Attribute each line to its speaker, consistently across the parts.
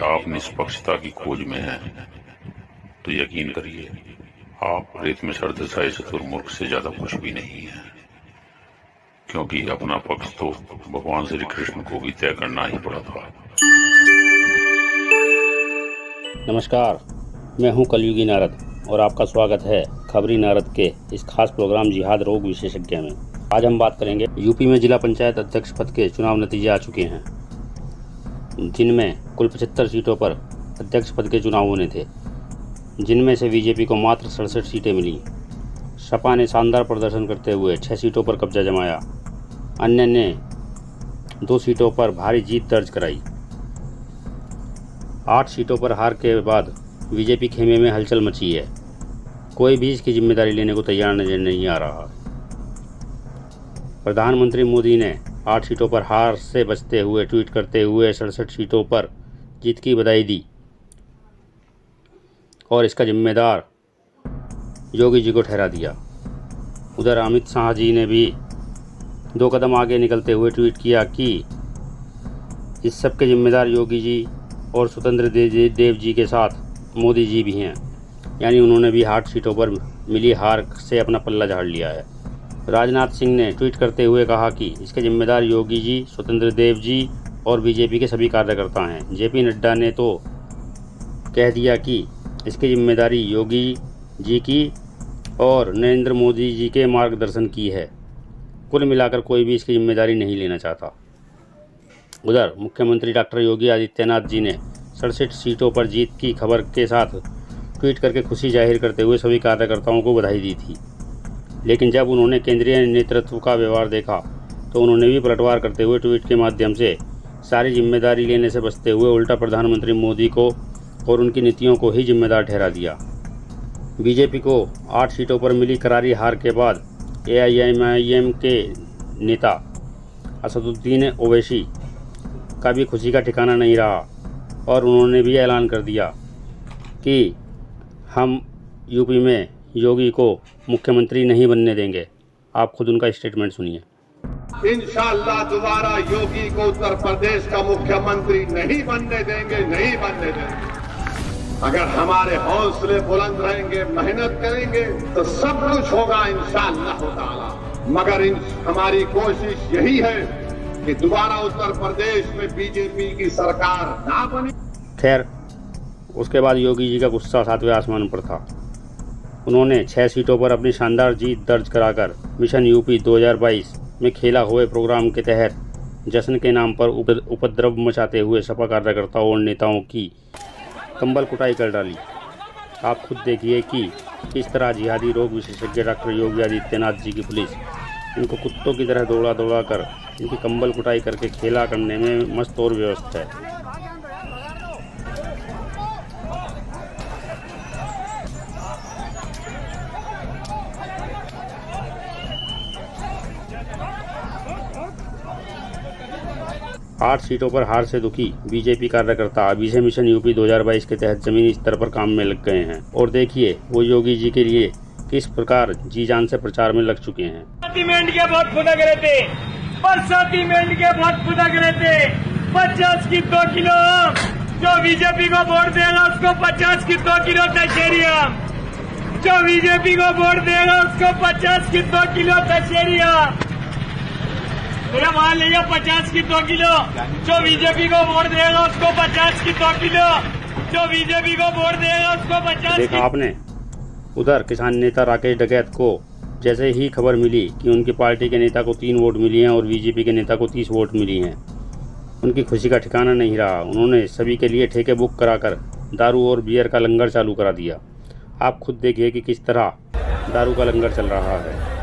Speaker 1: आप निष्पक्षता की खोज में हैं तो यकीन करिए आप रेत में सड़ दसाए चतुर्मुर्ख से ज्यादा कुछ भी नहीं है, क्योंकि अपना पक्ष तो भगवान श्री कृष्ण को भी तय करना ही पड़ा था।
Speaker 2: नमस्कार, मैं हूं कलयुगी नारद और आपका स्वागत है खबरी नारद के इस खास प्रोग्राम जिहाद रोग विशेषज्ञ में। आज हम बात करेंगे यूपी में जिला पंचायत अध्यक्ष पद के चुनाव नतीजे आ चुके हैं, जिनमें कुल 75 सीटों पर अध्यक्ष पद के चुनाव होने थे, जिनमें से बीजेपी को मात्र 67 सीटें मिली। सपा ने शानदार प्रदर्शन करते हुए 6 सीटों पर कब्जा जमाया, अन्य ने 2 सीटों पर भारी जीत दर्ज कराई। 8 सीटों पर हार के बाद बीजेपी खेमे में हलचल मची है। कोई भी इसकी जिम्मेदारी लेने को तैयार नजर नहीं आ रहा। प्रधानमंत्री मोदी ने 8 सीटों पर हार से बचते हुए ट्वीट करते हुए 67 सीटों पर जीत की बधाई दी और इसका जिम्मेदार योगी जी को ठहरा दिया। उधर अमित शाह जी ने भी 2 कदम आगे निकलते हुए ट्वीट किया कि इस सब के जिम्मेदार योगी जी और स्वतंत्र देव जी के साथ मोदी जी भी हैं, यानी उन्होंने भी 8 सीटों पर मिली हार से अपना पल्ला झाड़ लिया है। राजनाथ सिंह ने ट्वीट करते हुए कहा कि इसके जिम्मेदार योगी जी, स्वतंत्र देव जी और बीजेपी के सभी कार्यकर्ता हैं। जेपी नड्डा ने तो कह दिया कि इसकी जिम्मेदारी योगी जी की और नरेंद्र मोदी जी के मार्गदर्शन की है। कुल मिलाकर कोई भी इसकी जिम्मेदारी नहीं लेना चाहता। उधर मुख्यमंत्री डॉक्टर योगी आदित्यनाथ जी ने 67 सीटों पर जीत की खबर के साथ ट्वीट करके खुशी जाहिर करते हुए सभी कार्यकर्ताओं को बधाई दी थी, लेकिन जब उन्होंने केंद्रीय नेतृत्व का व्यवहार देखा तो उन्होंने भी पलटवार करते हुए ट्वीट के माध्यम से सारी जिम्मेदारी लेने से बचते हुए उल्टा प्रधानमंत्री मोदी को और उनकी नीतियों को ही जिम्मेदार ठहरा दिया। बीजेपी को 8 सीटों पर मिली करारी हार के बाद AIMIM के नेता असदुद्दीन ओवैसी का भी खुशी का ठिकाना नहीं रहा और उन्होंने भी ऐलान कर दिया कि हम यूपी में योगी को मुख्यमंत्री नहीं बनने देंगे। आप खुद उनका स्टेटमेंट सुनिए।
Speaker 3: इंशाअल्लाह दोबारा योगी को उत्तर प्रदेश का मुख्यमंत्री नहीं बनने देंगे, नहीं बनने देंगे। अगर हमारे हौसले बुलंद रहेंगे, मेहनत करेंगे तो सब कुछ होगा इंशाअल्लाह ताला। मगर हमारी कोशिश यही है कि दोबारा उत्तर प्रदेश में बीजेपी की सरकार ना बने।
Speaker 2: खैर, उसके बाद योगी जी का गुस्सा 7वें आसमान पर था। उन्होंने 6 सीटों पर अपनी शानदार जीत दर्ज कराकर मिशन यूपी 2022 में खेला हुए प्रोग्राम के तहत जश्न के नाम पर उपद्रव मचाते हुए सपा कार्यकर्ताओं और नेताओं की कंबल कुटाई कर डाली। आप खुद देखिए कि किस तरह जिहादी रोग विशेषज्ञ डॉक्टर योगी आदित्यनाथ जी की पुलिस इनको कुत्तों की तरह दौड़ा दौड़ा कर इनकी कंबल कुटाई करके खेला करने में मस्त और व्यस्त है। 8 सीटों पर हार से दुखी बीजेपी कार्यकर्ता अभी से मिशन यूपी 2022 के तहत जमीनी स्तर पर काम में लग गए हैं और देखिए वो योगी जी के लिए किस प्रकार जी जान से प्रचार में लग चुके हैं।
Speaker 4: मेंढ के बहुत फुदक रहे थे, बरसाती मेंढ के बहुत फुदक रहे थे। 50 की 2 किलो जो बीजेपी को वोट देगा उसको 50 की 2 किलो दशहरिया, जो बीजेपी को वोट देगा उसको 50 की 2 किलो दशहरिया। मेरा मान लीजिए 50 की 2 किलो, जो बीजेपी को वोट देगा उसको 50 की 2 किलो, जो बीजेपी को वोट देगा उसको 50।
Speaker 2: देखा आपने, उधर किसान नेता राकेश डकैत को जैसे ही खबर मिली कि उनकी पार्टी के नेता को 3 वोट मिली हैं और बीजेपी के नेता को 30 वोट मिली हैं, उनकी खुशी का ठिकाना नहीं रहा। उन्होंने सभी के लिए ठेके बुक कराकर दारू और बियर का लंगर चालू करा दिया। आप खुद देखिए कि किस तरह दारू का लंगर चल रहा है।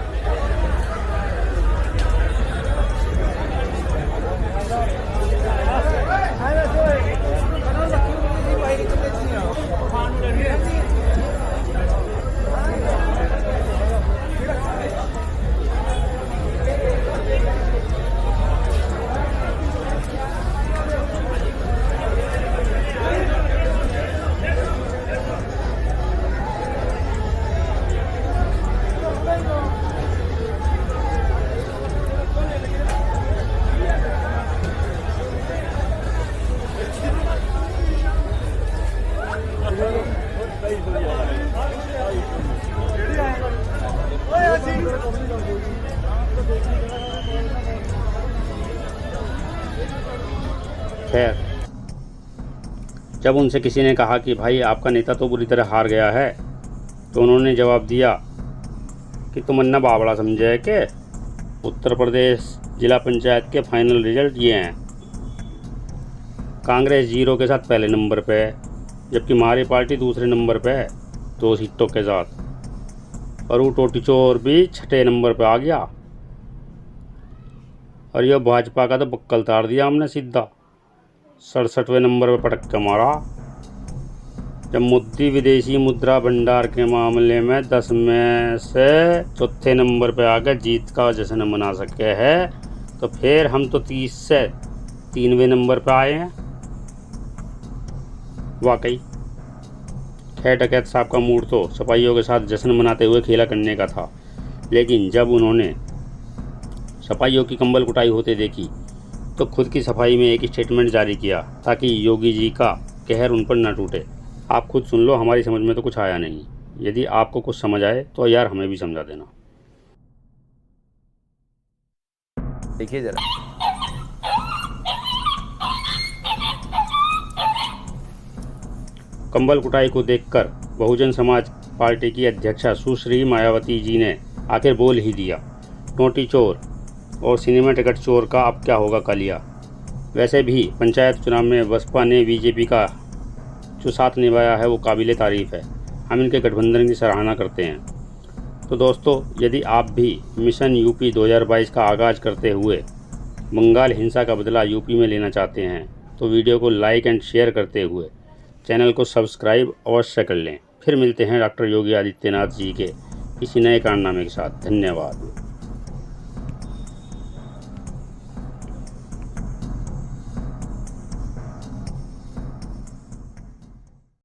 Speaker 2: खैर, जब उनसे किसी ने कहा कि भाई आपका नेता तो बुरी तरह हार गया है, तो उन्होंने जवाब दिया कि तुम अन्ना बावड़ा समझे के उत्तर प्रदेश जिला पंचायत के फाइनल रिजल्ट ये हैं। कांग्रेस 0 के साथ पहले नंबर पे है, जबकि हमारी पार्टी दूसरे नंबर पे है 2 सीटों के साथ, और वो टोटी चोर भी 6ठे नंबर पे आ गया। और यह भाजपा का तो बक्कल तार दिया हमने सीधा 67वें नंबर पे पटक के मारा। जब मोदी विदेशी मुद्रा भंडार के मामले में 10 में से चौथे नंबर पे आकर जीत का जश्न मना सके हैं, तो फिर हम तो 30 से 3वें नंबर पे आए हैं। वाकई खैर, डकैत साहब का मूड तो सिपाहियों के साथ जश्न मनाते हुए खेला करने का था, लेकिन जब उन्होंने सिपाहियों की कंबल कुटाई होते देखी तो खुद की सफाई में एक स्टेटमेंट जारी किया ताकि योगी जी का कहर उन पर न टूटे। आप खुद सुन लो, हमारी समझ में तो कुछ आया नहीं। यदि आपको कुछ समझ आए तो यार हमें भी समझा देना।
Speaker 5: देखिए जरा,
Speaker 2: कंबल कुटाई को देखकर बहुजन समाज पार्टी की अध्यक्षा सुश्री मायावती जी ने आखिर बोल ही दिया, टोटी चोर और सिनेमा टिकट चोर का अब क्या होगा कालिया। वैसे भी पंचायत चुनाव में बसपा ने बीजेपी का जो साथ निभाया है वो काबिले तारीफ़ है। हम इनके गठबंधन की सराहना करते हैं। तो दोस्तों, यदि आप भी मिशन यूपी 2022 का आगाज़ करते हुए बंगाल हिंसा का बदला यूपी में लेना चाहते हैं, तो वीडियो को लाइक एंड शेयर करते हुए चैनल को सब्सक्राइब अवश्य कर लें। फिर मिलते हैं डॉक्टर योगी आदित्यनाथ जी के किसी नए कारनामे के साथ। धन्यवाद।